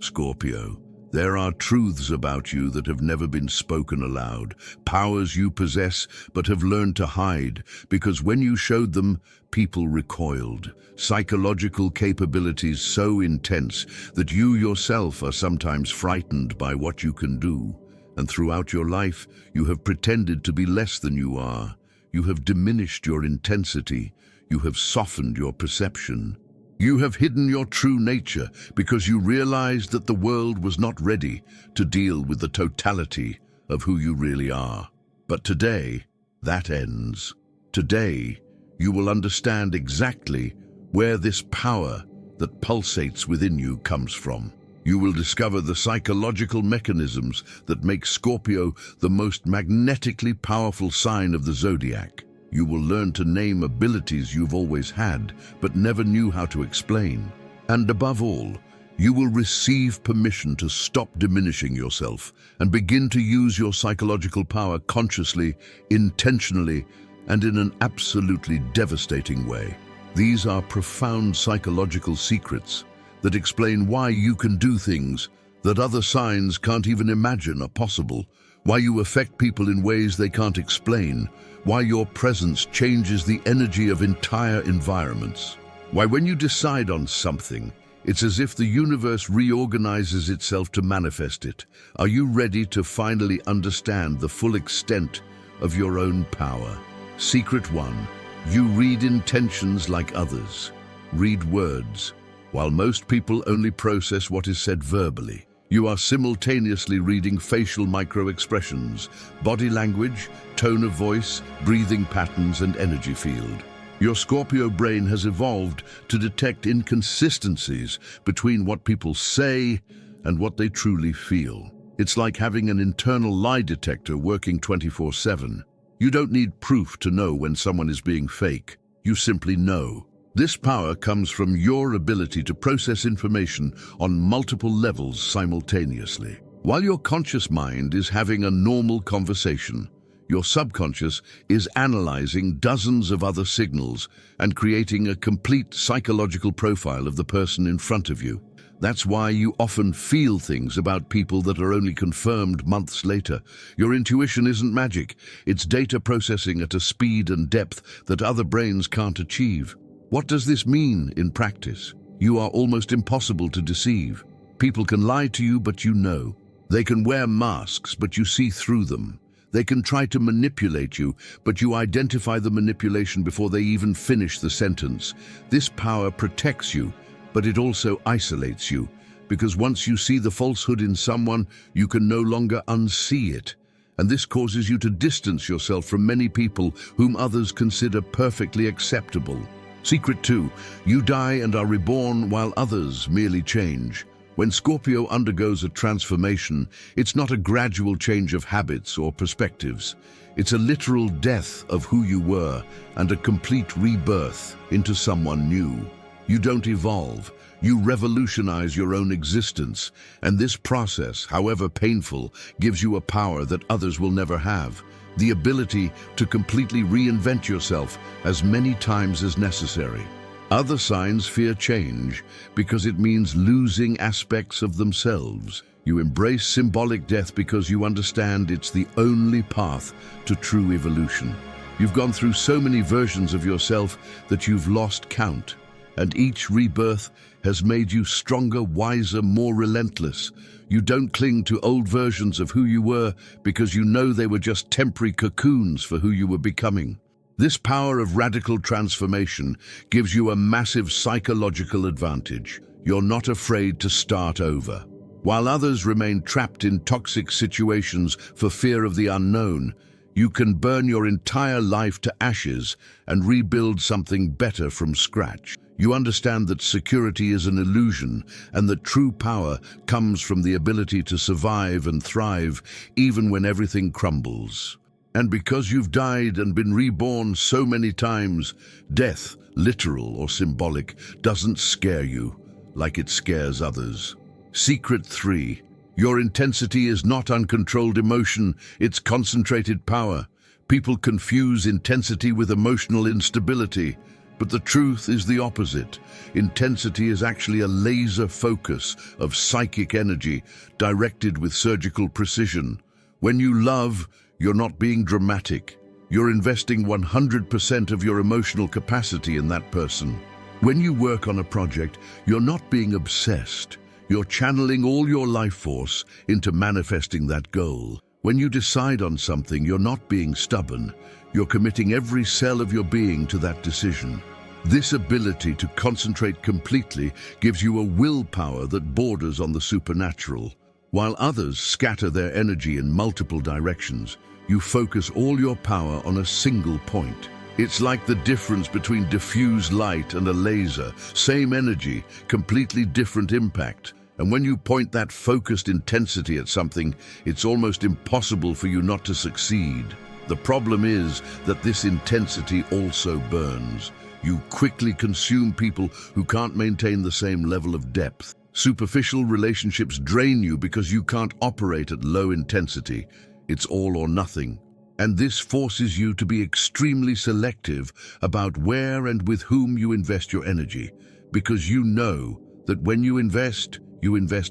Scorpio, there are truths about you that have never been spoken aloud, powers you possess but have learned to hide, because when you showed them, people recoiled. Psychological capabilities so intense that you yourself are sometimes frightened by what you can do. And throughout your life, you have pretended to be less than you are. You have diminished your intensity. You have softened your perception. You have hidden your true nature because you realized that the world was not ready to deal with the totality of who you really are. But today, that ends. Today, you will understand exactly where this power that pulsates within you comes from. You will discover the psychological mechanisms that make Scorpio the most magnetically powerful sign of the zodiac. You will learn to name abilities you've always had, but never knew how to explain. And above all, you will receive permission to stop diminishing yourself and begin to use your psychological power consciously, intentionally, and in an absolutely devastating way. These are profound psychological secrets that explain why you can do things that other signs can't even imagine are possible, why you affect people in ways they can't explain, why your presence changes the energy of entire environments, why when you decide on something, it's as if the universe reorganizes itself to manifest it. Are you ready to finally understand the full extent of your own power? Secret 1. You read intentions like others. Read words. While most people only process what is said verbally, you are simultaneously reading facial micro-expressions, body language, tone of voice, breathing patterns, and energy field. Your Scorpio brain has evolved to detect inconsistencies between what people say and what they truly feel. It's like having an internal lie detector working 24/7. You don't need proof to know when someone is being fake. You simply know. This power comes from your ability to process information on multiple levels simultaneously. While your conscious mind is having a normal conversation, your subconscious is analyzing dozens of other signals and creating a complete psychological profile of the person in front of you. That's why you often feel things about people that are only confirmed months later. Your intuition isn't magic. It's data processing at a speed and depth that other brains can't achieve. What does this mean in practice? You are almost impossible to deceive. People can lie to you, but you know. They can wear masks, but you see through them. They can try to manipulate you, but you identify the manipulation before they even finish the sentence. This power protects you, but it also isolates you, because once you see the falsehood in someone, you can no longer unsee it. And this causes you to distance yourself from many people whom others consider perfectly acceptable. Secret 2. You die and are reborn while others merely change. When Scorpio undergoes a transformation, it's not a gradual change of habits or perspectives. It's a literal death of who you were and a complete rebirth into someone new. You don't evolve. You revolutionize your own existence. And this process, however painful, gives you a power that others will never have. The ability to completely reinvent yourself as many times as necessary. Other signs fear change because it means losing aspects of themselves. You embrace symbolic death because you understand it's the only path to true evolution. You've gone through so many versions of yourself that you've lost count, and each rebirth has made you stronger, wiser, more relentless. You don't cling to old versions of who you were because you know they were just temporary cocoons for who you were becoming. This power of radical transformation gives you a massive psychological advantage. You're not afraid to start over. While others remain trapped in toxic situations for fear of the unknown, you can burn your entire life to ashes and rebuild something better from scratch. You understand that security is an illusion and that true power comes from the ability to survive and thrive even when everything crumbles. And because you've died and been reborn so many times, death, literal or symbolic, doesn't scare you like it scares others. Secret 3. Your intensity is not uncontrolled emotion, it's concentrated power. People confuse intensity with emotional instability, But the truth is the opposite. Intensity is actually a laser focus of psychic energy directed with surgical precision. When you love, you're not being dramatic. You're investing 100% of your emotional capacity in that person. When you work on a project, you're not being obsessed. You're channeling all your life force into manifesting that goal. When you decide on something, you're not being stubborn. You're committing every cell of your being to that decision. This ability to concentrate completely gives you a willpower that borders on the supernatural. While others scatter their energy in multiple directions, you focus all your power on a single point. It's like the difference between diffuse light and a laser. Same energy, completely different impact. And when you point that focused intensity at something, it's almost impossible for you not to succeed. The problem is that this intensity also burns. You quickly consume people who can't maintain the same level of depth. Superficial relationships drain you because you can't operate at low intensity. It's all or nothing. And this forces you to be extremely selective about where and with whom you invest your energy, because you know that when you invest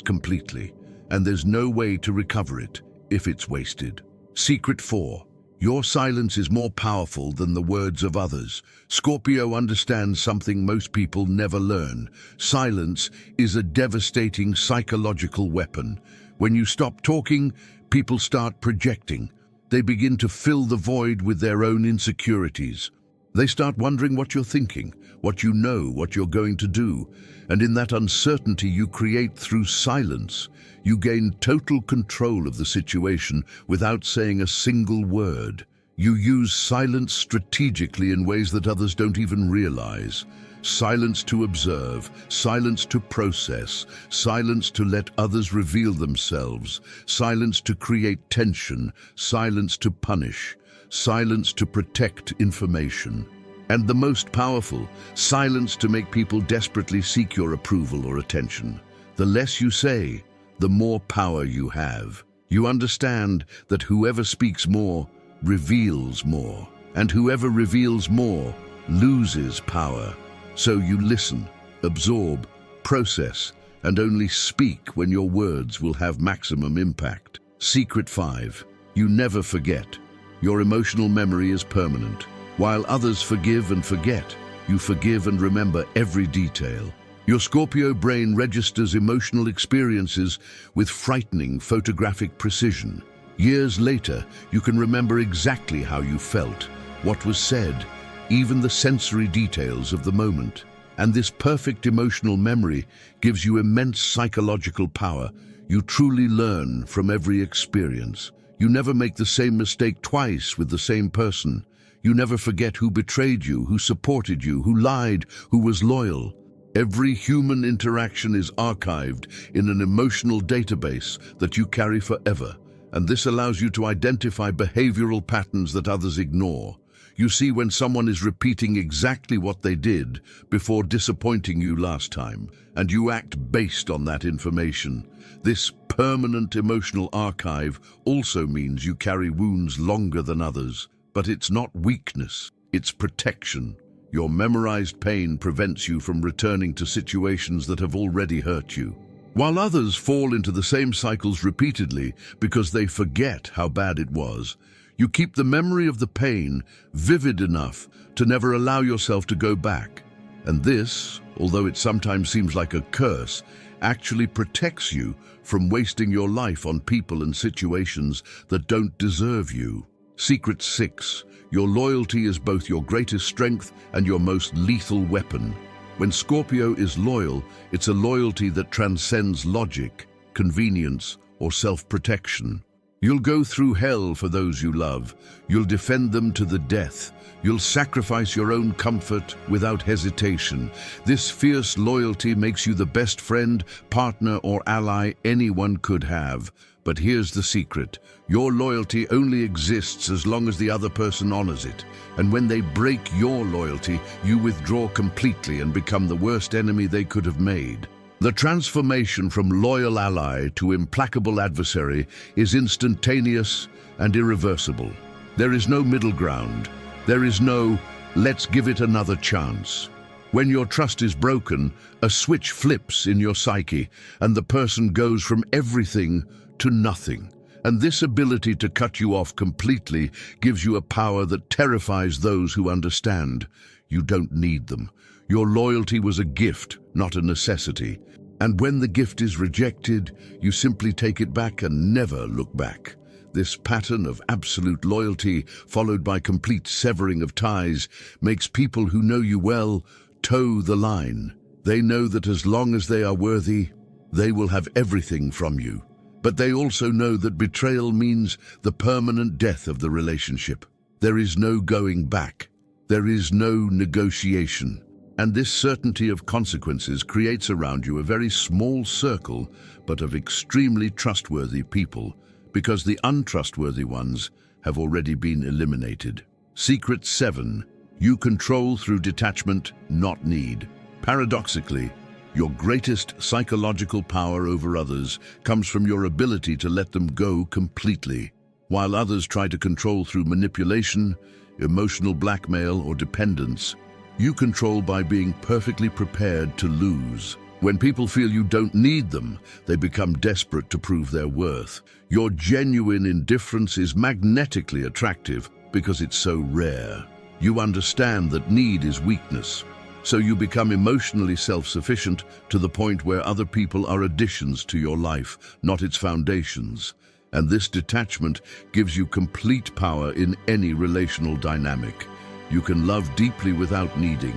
completely, and there's no way to recover it if it's wasted. Secret 4. Your silence is more powerful than the words of others. Scorpio understands something most people never learn. Silence is a devastating psychological weapon. When you stop talking, people start projecting. They begin to fill the void with their own insecurities. They start wondering what you're thinking, what you know, what you're going to do. And in that uncertainty you create through silence, you gain total control of the situation without saying a single word. You use silence strategically in ways that others don't even realize. Silence to observe, silence to process, silence to let others reveal themselves, silence to create tension, silence to punish, silence to protect information. And the most powerful, silence to make people desperately seek your approval or attention. The less you say, the more power you have. You understand that whoever speaks more reveals more, and whoever reveals more loses power. So you listen, absorb, process, and only speak when your words will have maximum impact. Secret 5. You never forget. Your emotional memory is permanent. While others forgive and forget, you forgive and remember every detail. Your Scorpio brain registers emotional experiences with frightening photographic precision. Years later, you can remember exactly how you felt, what was said, even the sensory details of the moment. And this perfect emotional memory gives you immense psychological power. You truly learn from every experience. You never make the same mistake twice with the same person. You never forget who betrayed you, who supported you, who lied, who was loyal. Every human interaction is archived in an emotional database that you carry forever. And this allows you to identify behavioral patterns that others ignore. You see when someone is repeating exactly what they did before disappointing you last time, and you act based on that information. This permanent emotional archive also means you carry wounds longer than others. But it's not weakness, it's protection. Your memorized pain prevents you from returning to situations that have already hurt you. While others fall into the same cycles repeatedly because they forget how bad it was, you keep the memory of the pain vivid enough to never allow yourself to go back. And this, although it sometimes seems like a curse, actually protects you from wasting your life on people and situations that don't deserve you. Secret 6. Your loyalty is both your greatest strength and your most lethal weapon. When Scorpio is loyal, it's a loyalty that transcends logic, convenience, or self-protection. You'll go through hell for those you love. You'll defend them to the death. You'll sacrifice your own comfort without hesitation. This fierce loyalty makes you the best friend, partner, or ally anyone could have. But here's the secret. Your loyalty only exists as long as the other person honors it. And when they break your loyalty, you withdraw completely and become the worst enemy they could have made. The transformation from loyal ally to implacable adversary is instantaneous and irreversible. There is no middle ground. There is no Let's give it another chance. When your trust is broken, a switch flips in your psyche, and the person goes from everything to nothing. And this ability to cut you off completely gives you a power that terrifies those who understand. You don't need them. Your loyalty was a gift, not a necessity. And when the gift is rejected, you simply take it back and never look back. This pattern of absolute loyalty, followed by complete severing of ties, makes people who know you well toe the line. They know that as long as they are worthy, they will have everything from you. But they also know that betrayal means the permanent death of the relationship. There is no going back. There is no negotiation. And this certainty of consequences creates around you a very small circle, but of extremely trustworthy people, because the untrustworthy ones have already been eliminated. Secret 7. You control through detachment, not need. Paradoxically, your greatest psychological power over others comes from your ability to let them go completely. While others try to control through manipulation, emotional blackmail, or dependence, you control by being perfectly prepared to lose. When people feel you don't need them, they become desperate to prove their worth. Your genuine indifference is magnetically attractive because it's so rare. You understand that need is weakness, so you become emotionally self-sufficient to the point where other people are additions to your life, not its foundations. And this detachment gives you complete power in any relational dynamic. You can love deeply without needing.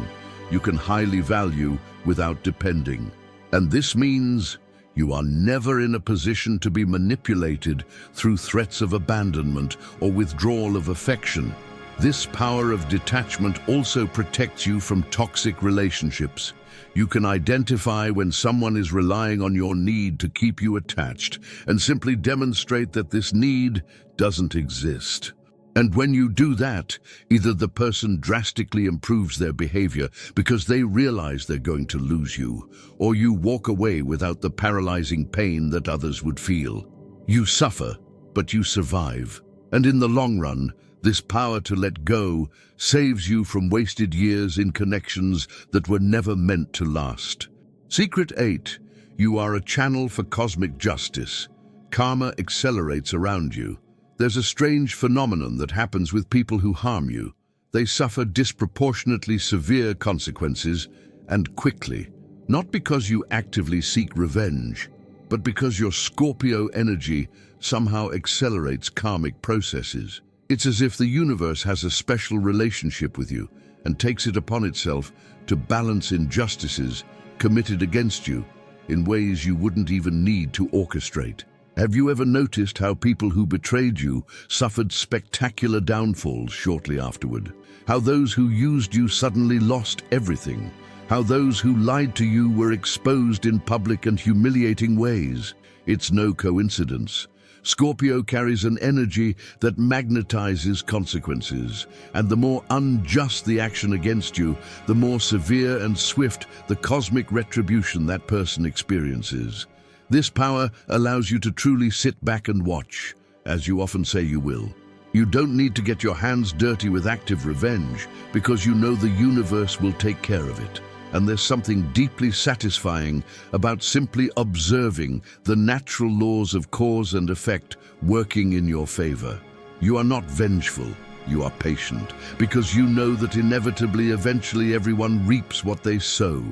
You can highly value without depending. And this means you are never in a position to be manipulated through threats of abandonment or withdrawal of affection. This power of detachment also protects you from toxic relationships. You can identify when someone is relying on your need to keep you attached and simply demonstrate that this need doesn't exist. And when you do that, either the person drastically improves their behavior because they realize they're going to lose you, or you walk away without the paralyzing pain that others would feel. You suffer, but you survive. And in the long run, this power to let go saves you from wasted years in connections that were never meant to last. Secret 8. You are a channel for cosmic justice. Karma accelerates around you. There's a strange phenomenon that happens with people who harm you. They suffer disproportionately severe consequences, and quickly. Not because you actively seek revenge, but because your Scorpio energy somehow accelerates karmic processes. It's as if the universe has a special relationship with you and takes it upon itself to balance injustices committed against you in ways you wouldn't even need to orchestrate. Have you ever noticed how people who betrayed you suffered spectacular downfalls shortly afterward? How those who used you suddenly lost everything? How those who lied to you were exposed in public and humiliating ways? It's no coincidence. Scorpio carries an energy that magnetizes consequences, and the more unjust the action against you, the more severe and swift the cosmic retribution that person experiences. This power allows you to truly sit back and watch, as you often say you will. You don't need to get your hands dirty with active revenge, because you know the universe will take care of it. And there's something deeply satisfying about simply observing the natural laws of cause and effect working in your favor. You are not vengeful, you are patient, because you know that inevitably, eventually everyone reaps what they sow.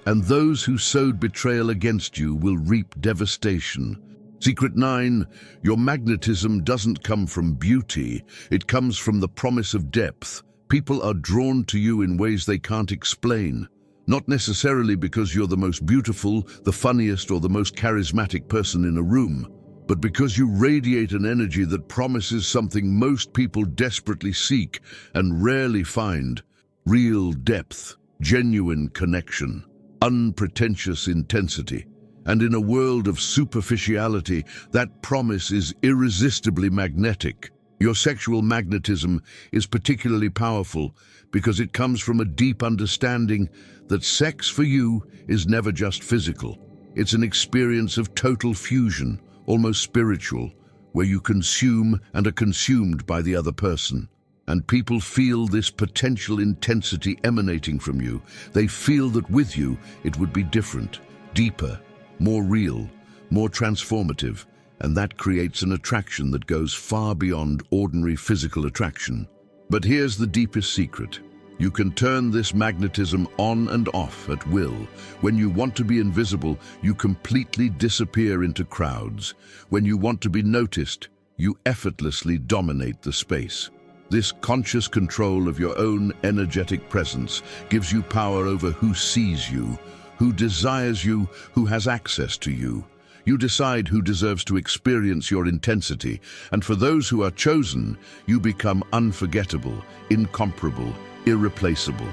And those who sowed betrayal against you will reap devastation. Secret 9, your magnetism doesn't come from beauty, it comes from the promise of depth. People are drawn to you in ways they can't explain. Not necessarily because you're the most beautiful, the funniest, or the most charismatic person in a room, but because you radiate an energy that promises something most people desperately seek and rarely find: real depth, genuine connection, unpretentious intensity. And in a world of superficiality, that promise is irresistibly magnetic. Your sexual magnetism is particularly powerful because it comes from a deep understanding that sex for you is never just physical. It's an experience of total fusion, almost spiritual, where you consume and are consumed by the other person. And people feel this potential intensity emanating from you. They feel that with you, it would be different, deeper, more real, more transformative, and that creates an attraction that goes far beyond ordinary physical attraction. But here's the deepest secret. You can turn this magnetism on and off at will. When you want to be invisible, you completely disappear into crowds. When you want to be noticed, you effortlessly dominate the space. This conscious control of your own energetic presence gives you power over who sees you, who desires you, who has access to you. You decide who deserves to experience your intensity, and for those who are chosen, you become unforgettable, incomparable, irreplaceable.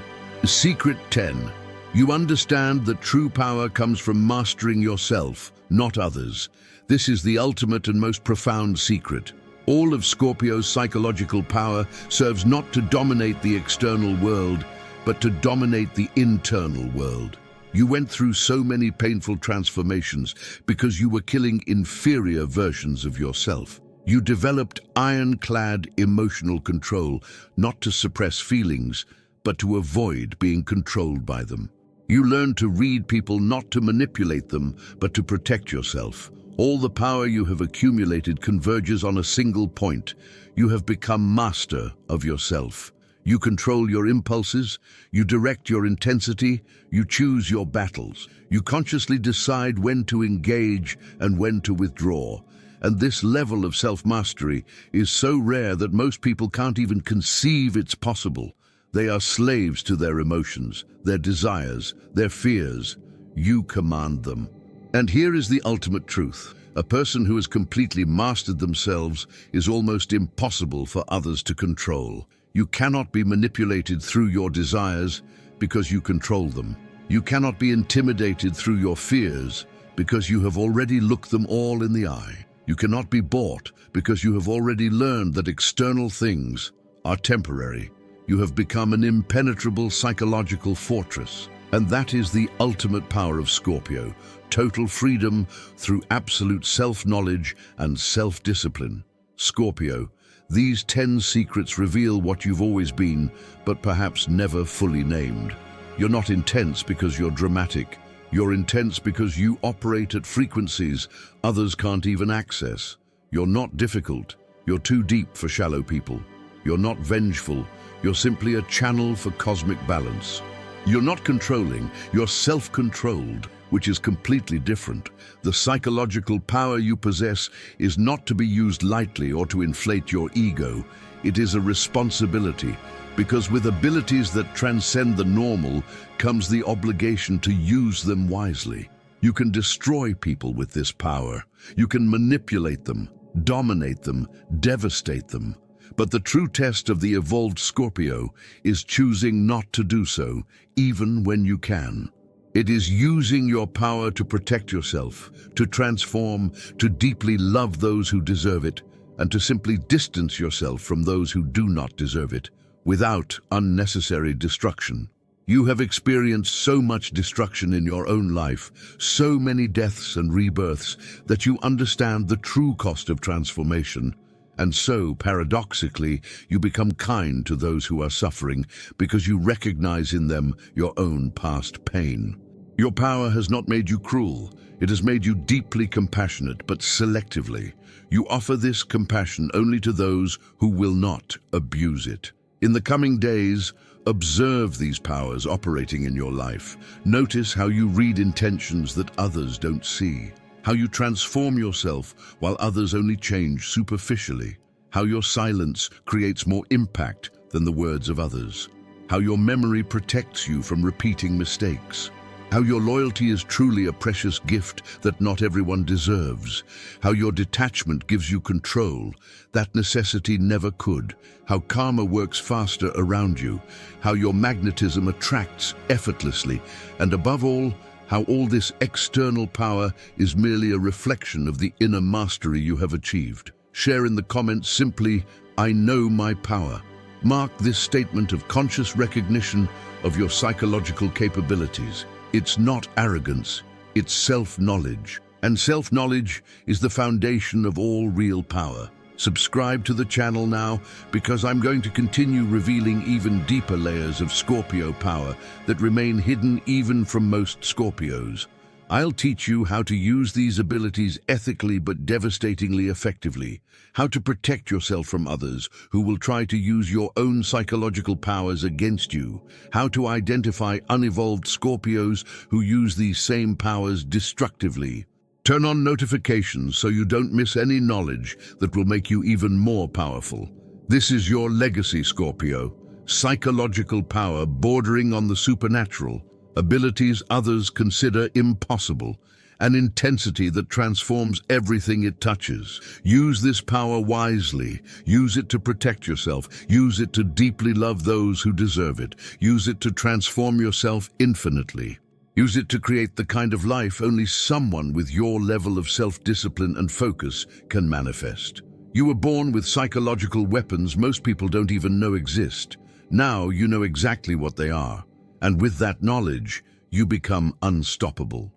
Secret 10. You understand that true power comes from mastering yourself, not others. This is the ultimate and most profound secret. All of Scorpio's psychological power serves not to dominate the external world, but to dominate the internal world. You went through so many painful transformations because you were killing inferior versions of yourself. You developed ironclad emotional control, not to suppress feelings, but to avoid being controlled by them. You learned to read people not to manipulate them, but to protect yourself. All the power you have accumulated converges on a single point. You have become master of yourself. You control your impulses, you direct your intensity, you choose your battles. You consciously decide when to engage and when to withdraw. And this level of self-mastery is so rare that most people can't even conceive it's possible. They are slaves to their emotions, their desires, their fears. You command them. And here is the ultimate truth. A person who has completely mastered themselves is almost impossible for others to control. You cannot be manipulated through your desires because you control them. You cannot be intimidated through your fears because you have already looked them all in the eye. You cannot be bought because you have already learned that external things are temporary. You have become an impenetrable psychological fortress. And that is the ultimate power of Scorpio, total freedom through absolute self-knowledge and self-discipline. Scorpio, these 10 secrets reveal what you've always been, but perhaps never fully named. You're not intense because you're dramatic. You're intense because you operate at frequencies others can't even access. You're not difficult. You're too deep for shallow people. You're not vengeful. You're simply a channel for cosmic balance. You're not controlling. You're self-controlled, which is completely different. The psychological power you possess is not to be used lightly or to inflate your ego. It is a responsibility, because with abilities that transcend the normal comes the obligation to use them wisely. You can destroy people with this power. You can manipulate them, dominate them, devastate them. But the true test of the evolved Scorpio is choosing not to do so, even when you can. It is using your power to protect yourself, to transform, to deeply love those who deserve it, and to simply distance yourself from those who do not deserve it, without unnecessary destruction. You have experienced so much destruction in your own life, so many deaths and rebirths, that you understand the true cost of transformation. And so, paradoxically, you become kind to those who are suffering because you recognize in them your own past pain. Your power has not made you cruel. It has made you deeply compassionate, but selectively. You offer this compassion only to those who will not abuse it. In the coming days, observe these powers operating in your life. Notice how you read intentions that others don't see. How you transform yourself while others only change superficially. How your silence creates more impact than the words of others. How your memory protects you from repeating mistakes. How your loyalty is truly a precious gift that not everyone deserves. How your detachment gives you control that necessity never could. How karma works faster around you. How your magnetism attracts effortlessly. And above all, how all this external power is merely a reflection of the inner mastery you have achieved. Share in the comments simply, "I know my power." Mark this statement of conscious recognition of your psychological capabilities. It's not arrogance, it's self-knowledge. And self-knowledge is the foundation of all real power. Subscribe to the channel now, because I'm going to continue revealing even deeper layers of Scorpio power that remain hidden even from most Scorpios. I'll teach you how to use these abilities ethically but devastatingly effectively, how to protect yourself from others who will try to use your own psychological powers against you, how to identify unevolved Scorpios who use these same powers destructively. Turn on notifications so you don't miss any knowledge that will make you even more powerful. This is your legacy, Scorpio. Psychological power bordering on the supernatural, abilities others consider impossible, an intensity that transforms everything it touches. Use this power wisely. Use it to protect yourself. Use it to deeply love those who deserve it. Use it to transform yourself infinitely. Use it to create the kind of life only someone with your level of self-discipline and focus can manifest. You were born with psychological weapons most people don't even know exist. Now you know exactly what they are. And with that knowledge, you become unstoppable.